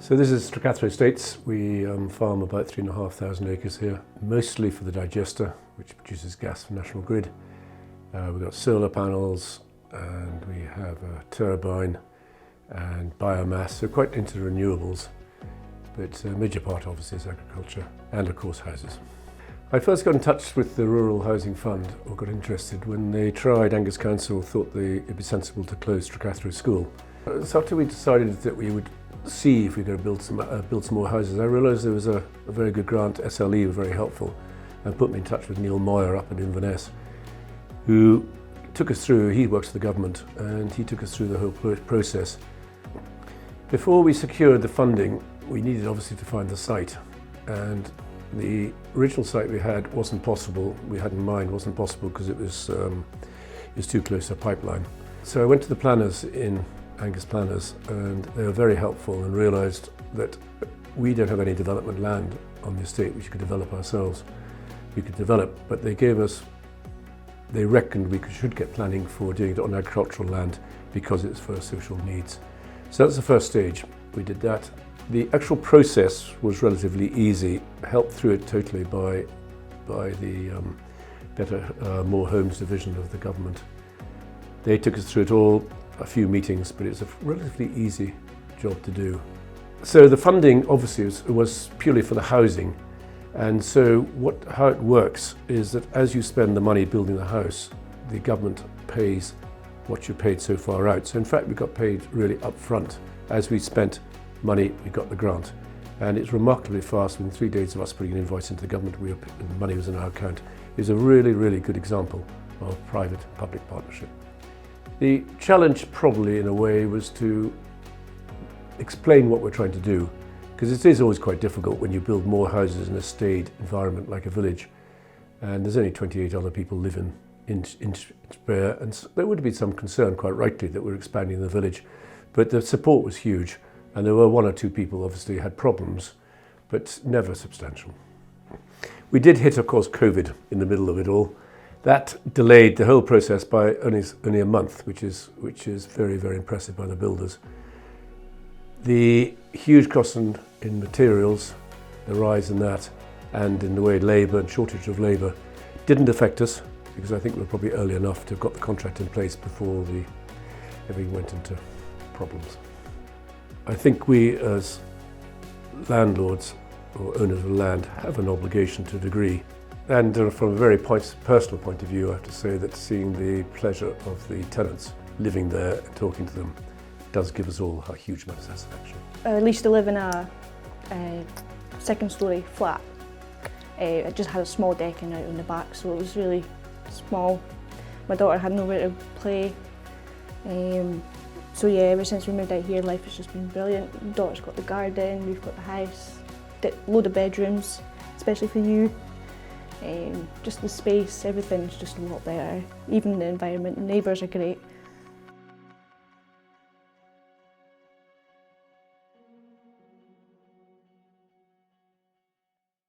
So this is Stracathro Estates. We farm about 3,500 acres here, mostly for the digester, which produces gas for National Grid. We've got solar panels and we have a turbine and biomass, so quite into renewables. But a major part obviously is agriculture and of course houses. I first got in touch with the Rural Housing Fund, or got interested, when they tried, Angus Council thought it'd be sensible to close Stracathro School. So after we decided that we would see if we could build some more houses, I realised there was a very good grant. SLE were very helpful and put me in touch with Neil Moyer up in Inverness, who took us through. He works for the government and he took us through the whole process. Before we secured the funding, we needed obviously to find the site, and the original site we had wasn't possible. We had in mind wasn't possible because it was too close to a pipeline. So I went to the planners in Angus Planners, and they were very helpful and realised that we don't have any development land on the estate which we could develop ourselves. We could develop, but they reckoned we should get planning for doing it on agricultural land because it's for social needs. So that's the first stage. We did that. The actual process was relatively easy, helped through it totally by the More Homes division of the government. They took us through it all, a few meetings, but it's a relatively easy job to do. So the funding obviously was purely for the housing, and so how it works is that as you spend the money building the house, the government pays what you paid so far out. So in fact we got paid really up front. As we spent money, we got the grant, and it's remarkably fast. Within 3 days of us putting an invoice into the government, the money was in our account. It's a really, really good example of private-public partnership. The challenge probably in a way was to explain what we're trying to do, because it is always quite difficult when you build more houses in a staid environment like a village, and there's only 28 other people living in Edinburgh, and so there would be some concern, quite rightly, that we're expanding the village, but the support was huge, and there were one or two people obviously who had problems, but never substantial. We did hit, of course, COVID in the middle of it all. That delayed the whole process by only a month, which is very, very impressive by the builders. The huge cost in materials, the rise in that, and in the way labour and shortage of labour didn't affect us, because I think we were probably early enough to have got the contract in place before everything went into problems. I think we as landlords or owners of land have an obligation to a degree. And from a very personal point of view, I have to say that seeing the pleasure of the tenants living there and talking to them does give us all a huge amount of satisfaction. I used to live in a second-storey flat. It just had a small decking out on the back, so it was really small. My daughter had nowhere to play. So yeah, ever since we moved out here, life has just been brilliant. My daughter's got the garden, we've got the house, load of bedrooms, especially for you. Just the space, everything's just a lot better. Even the environment, the neighbours are great.